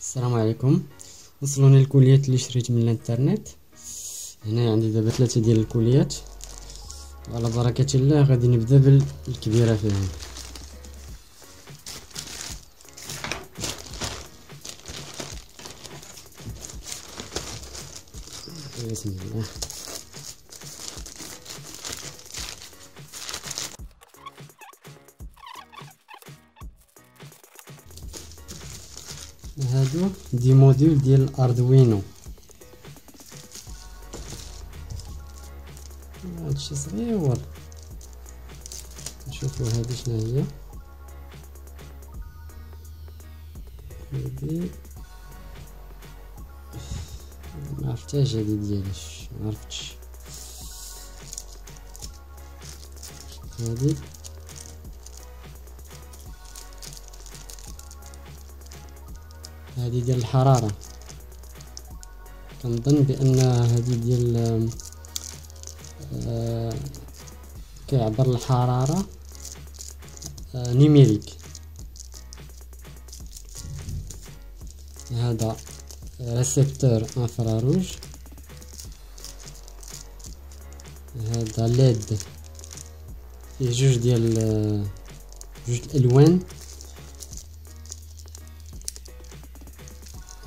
السلام عليكم. وصلوني الكوليات اللي شريت من الانترنت. هنا عندي دابا 3 ديال الكوليات، وعلى بركة الله غادي نبدا بالكبيرة فيهم. بسم الله. هادو دي موديل ديال الاردوينو، هادشي صغيور. نشوفو هادي شنو هي. هادي معرفتهاش، هادي ديالاش معرفتش. هادي ديال الحرارة، كنظن بان هادي ديال كيعبر الحرارة نيميريك. هذا ريسبتور انفراروج، هذا ليد فيه جوج الالوان.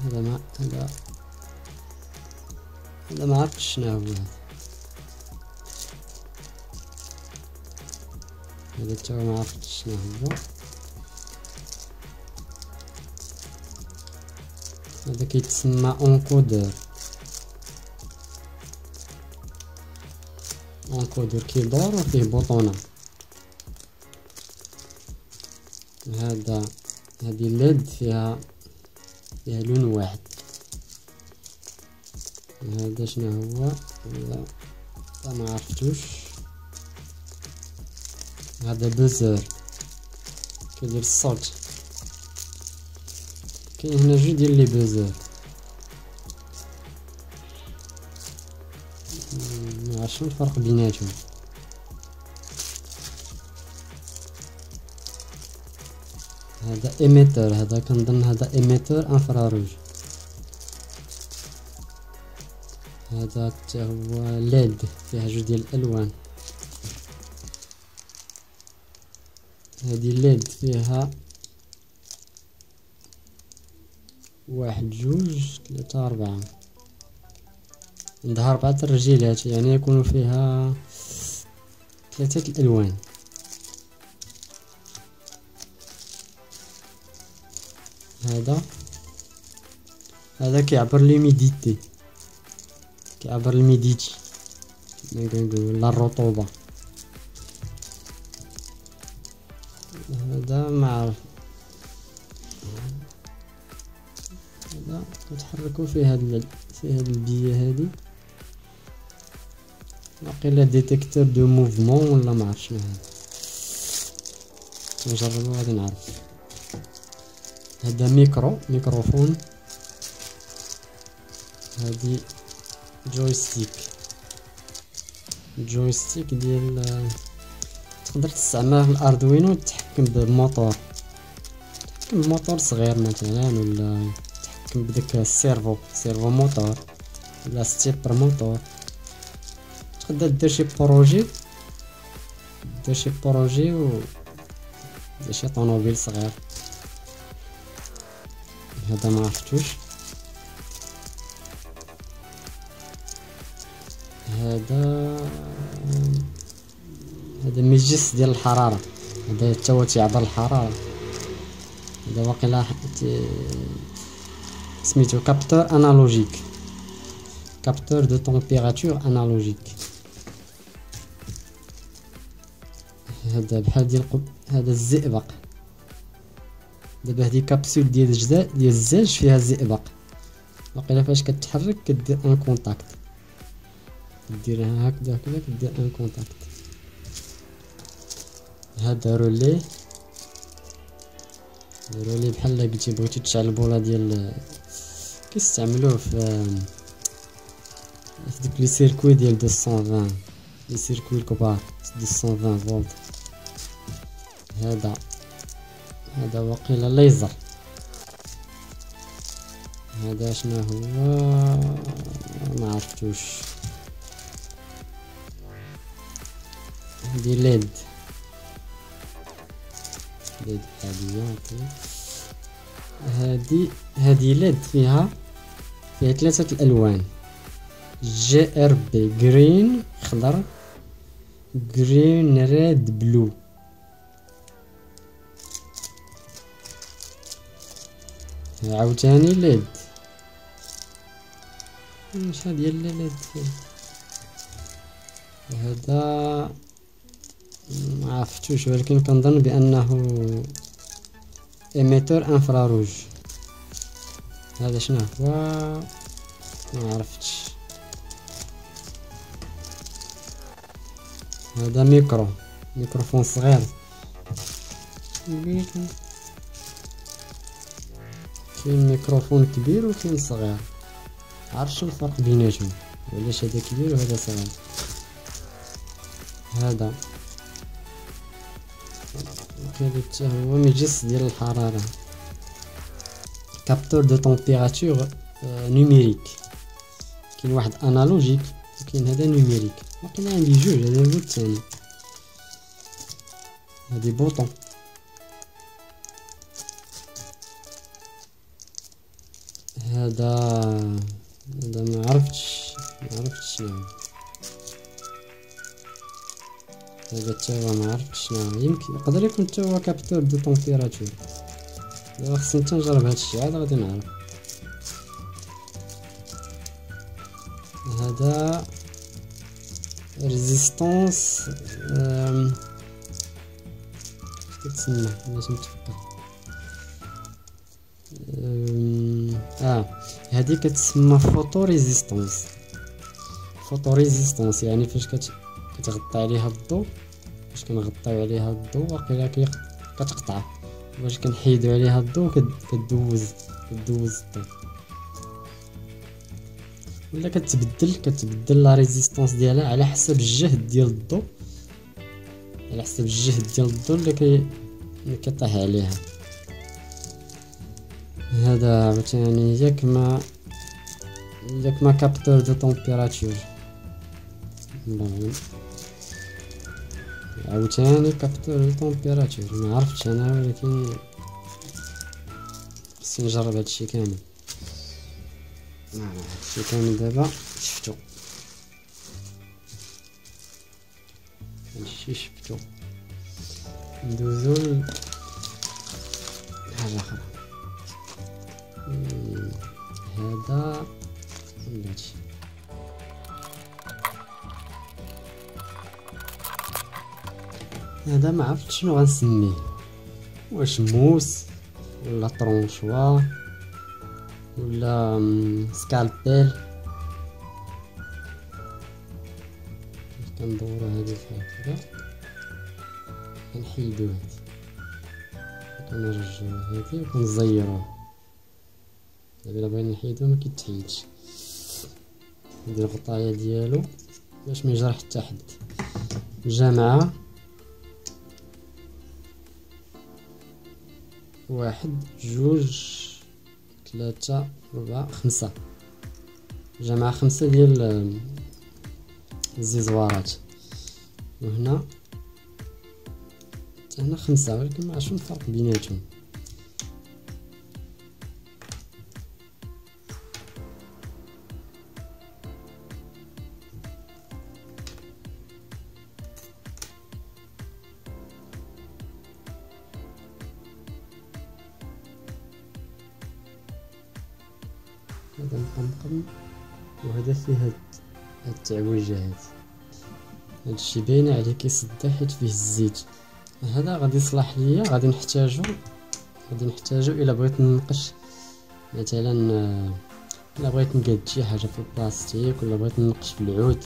هذا ما عرفتش شنو هو. هذا تا ما عرفتش شنو هو. هذا كيتسمى اونكودور. كيدور وفيه بوطونة. هذه ليد فيها لون واحد. هذا شنو هو؟ هذا ما عرفتوش. هذا بوزر كيدير الصوت. كاين هنا جوج ديال لي بوزر، ما عرفتش شنو الفرق بيناتهم. هذا ايميتر، هذا كنظن هذا ايميتر انفراروج. هذا حتى هو ليد فيها جوج ديال الالوان. هذه ليد فيها واحد جوج ثلاثة أربعة، عندها 4 الرجيلات، يعني يكون فيها 3 الألوان. هذا كيعبر لوميديتي، كيعبر الميديتي ولا الرطوبة. هذا ما عرف. هذا كتحركو فيه هاد البيه هادي، واقيلا ديتيكتور دو موفمون ولا ما عرفتش شنو هذا. نجربو غادي نعرف. هذا ميكروفون. هادي جويستيك ديال تقدر تستعملها في الاردوينو تحكم بموتور، صغير مثلا، ولا تحكم بداك السيرفو موتور ولا ستيبر موتور. تقدر دير شي بروجي و دير شي طونوبيل صغير. هذا ما عرفتوش. هذا مجس ديال الحرارة. هذا حتى هو تيعبر الحرارة. هذا واقيلا سميتو كابتور انالوجيك، كابتور دو تمبيراتور انالوجيك. هذا بحال ديال هذا الزئبق. دابا هذه كابسول ديال الزاج فيها الزئبق، واقيلا فاش كتحرك كدير ان كونتاكت، ديرها هكذا كدير ان كونتاكت. هذا رولي بحال قلتي بغيتي تشعل البوله ديال كيستعملوه في ديك لي سيركوي ديال 220، لي سيركوي الكبار 220 فولت. هذا واقيلا ليزر. هذا شنو هو؟ ما عرفتوش. هذه ليد عادية. هذه ليد فيها 3 الالوان: جي ار بي، جرين خضر، جرين ريد بلو. عاوتاني ليد. واش هادي الليد؟ هذا ما عرفتوش، ولكن كنظن بانه ايميتور انفراروج. هذا شنو هو؟ ما عرفتش. هذا ميكروفون صغير. كاين ميكروفون كبير وكاين صغير، عرفتش الفرق بيناتهم، علاش هذا كبير وهذا صغير. هذا هو مجس ديال الحرارة، كابتور دو طومبيراتور نيميريك. كاين واحد انالوجيك وكاين هذا نيميريك. واقيلا عندي جوج، هذا هو الثاني. هادي بوطون. هذا ما عرفتش شنو هذا تا هو، ما عرفتش شنو. يمكن يقدر يكون تا هو كابتور دو طومبيراتور. دابا خصني حتى نجرب هادشي عاد غادي نعرف. هذا ريزيستانس كتسمى باش نتفكر. هذه كتسمى فوتو ريزيستانس. يعني فاش كتغطي عليها الضوء، فاش كنغطيو عليها الضوء واقيلا كتقطع، واش كنحيدو عليها الضوء كدوز الضوء، ولا كتبدل لا ريزيستانس ديالها على حسب الجهد ديال الضوء، اللي كيطيح عليها. هذا عاوتاني ياك ما كابتور دو طومبيراتور. عاوتاني كابتور دو طومبيراتور، ما عرفتش انا، ولكن خصني نجرب هادشي كامل. هادشي كامل دابا شفتو. ندوزو لحاجة أخرى. هذا هادشي. هذا ما عرفتش شنو غنسميه، واش موس ولا طرونشوا ولا سكالبيل. كندورو هادي هكذا، كنحيدو هادي، كنرجعو هادي وكنزيروه. دابا الا بغينا نحيدو ما كيتحيدش. ندير الغطايه ديالو باش ما يجرح حتى حد. جامعه 1 2 3 4 5. جامعه 5 ديال الزيزوارات، وهنا حتى هنا 5، ولكن ما عرفتش الفرق بيناتهم. هذا مقمقم، وهذا فيه هاد التعويجه هادشي باين عليه كيصدع حيت فيه الزيت. هذا غادي يصلح ليا، غادي نحتاجو الا بغيت ننقش مثلا، الا بغيت نقاد شي حاجه في البلاستيك، ولا بغيت ننقش في العود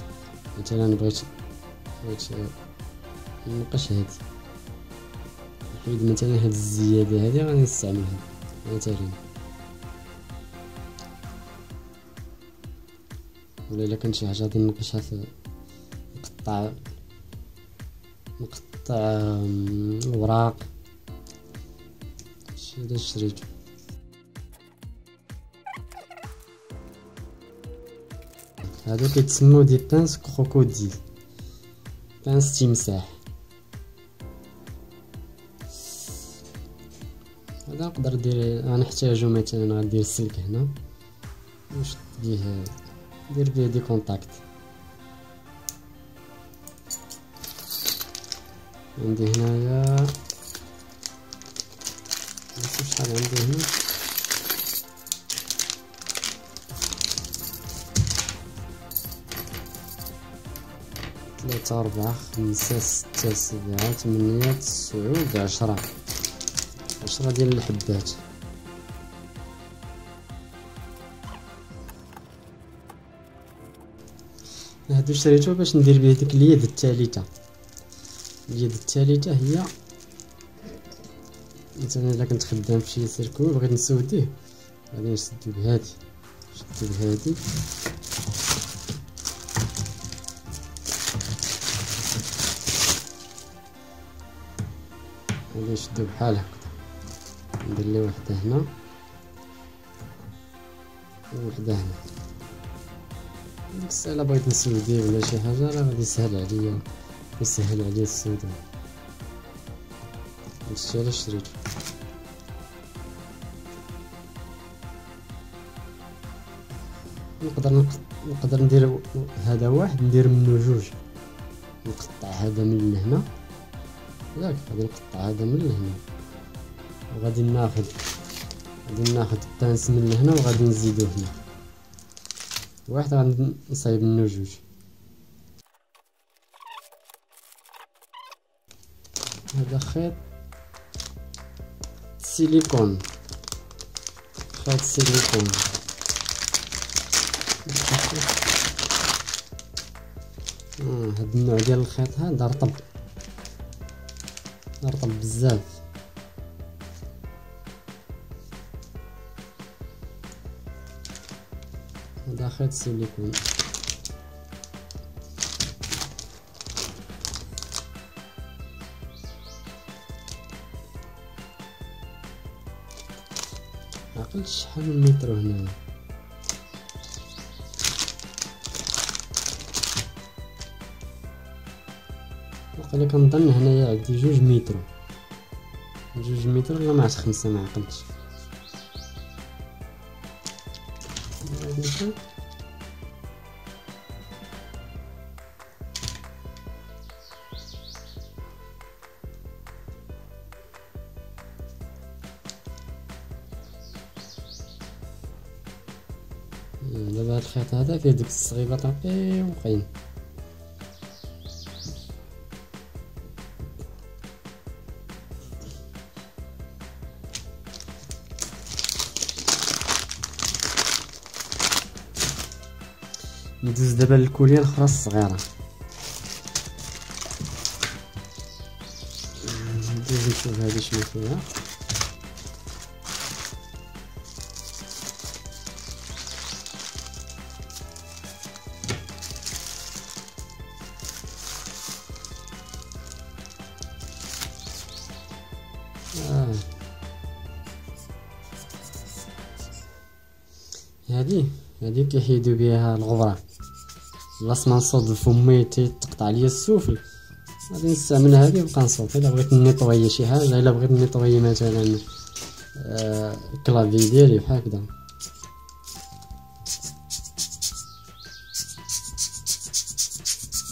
مثلا، بغيت ننقش هادي، نحيد مثلا هاد الزياده هادي غادي نستعملها مثلا. ولا الا كان شي حاجه غادي ننقشها في نقطع الوراق. هذا شريته. هادو كيتسموا دي بانس كروكوديل، بانس تمساح. هذا نقدر ندير، غنحتاجو مثلا غندير السلك هنا ونشد بيه، ندير بيه دي كونتاكت. عندي هنايا نشوف شحال عندي هنا، 3 4 5 6 7 8 9 10 ديال الحبات. هادو شريتو باش ندير بيه ديك اليد الثالثه. اليد الثالثه هي مثلا الا كنت خدام في شي سيركو بغيت نسوديه، غادي نشدو بهادي، نشدو بهادي غادي نشدو بحال هكا، ندير ليه وحده هنا ووحده هنا. ديك الساعه الا بغيت نسوديه ولا شي حاجه راه غادي يسهل عليا، يسهل عليا السودان. هادشي علاش شريتو. نقدر ندير هذا واحد، ندير منه جوج، نقطع هذا من لهنا ياك، غادي نقطع هذا من لهنا وغادي ناخذ بانس من لهنا وغادي نزيدو هنا واحد، غادي نصايب منه جوج. هذا خيط سيليكون، خيط سيليكون. هاد النوع ديال الخيط هذا رطب بزاف. هذا خيط سيليكون. عقلت شحال من متر هنا، وقيلا كنظن هنايا عندي 2 متر، 2 متر ولا مع 5، ما عقلتش. دابا هاد الخيط هذا فيه ديك الصغيبات رقيقين. ندوز دابا للكوليه الاخرى الصغيره، ندوز نشوف هادي شنو فيها. هادي كيحيدو بها الغبره، بلاص ما نصوب فمي تقطع ليا السفل، غادي نستعمل هادي ونبقى نصوب. الا بغيت نيطوي شي حاجه، الا بغيت نيطوي مثلا كلافي ديالي بحال هكذا،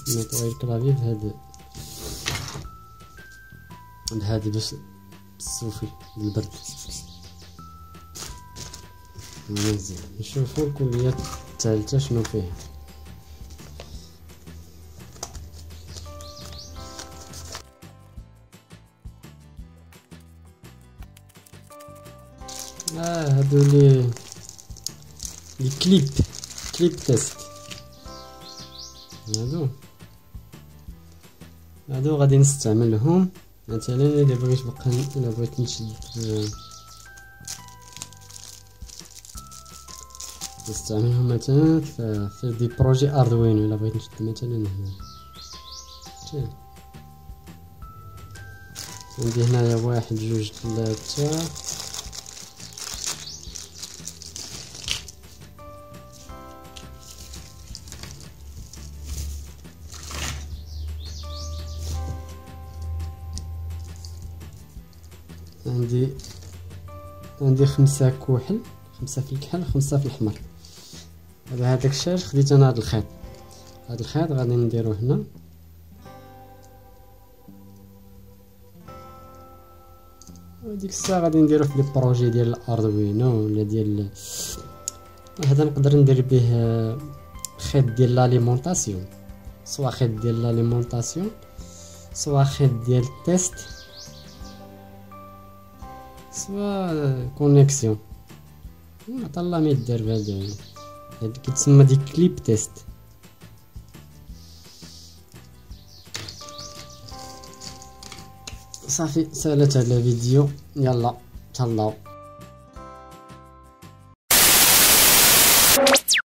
نيطوي الكلافي بهادي باش السفل بالبرد. مزيان نشوفو الكلية الثالثة شنو فيها. هادو لي كليب تيست. هادو غادي نستعملهم مثلا الا بغيت نشد، نستعملهم مثلا في دي بروجي اردوينو. الا بغيت نشد مثلا هنا، عندي هنايا 1 2 3 4 عندي 5 كحل، 5 في الكحل 5 في الحمر. على هذاك الشاش خديت انا هذا الخيط، هذا الخيط غادي نديرو هنا، وديك الساعه غادي نديرو في لي بروجي ديال الاردوينو ولا ديال هذا. نقدر ندير به خيط ديال لاليمونطاسيون، سوا خيط ديال لاليمونطاسيون سوا خيط ديال التيست سوا كونيكسيون. عطا الله ما يدار بهذا، هاد كيتسمى ديك كليب تيست. صافي سالات على فيديو، يلا تهلاو.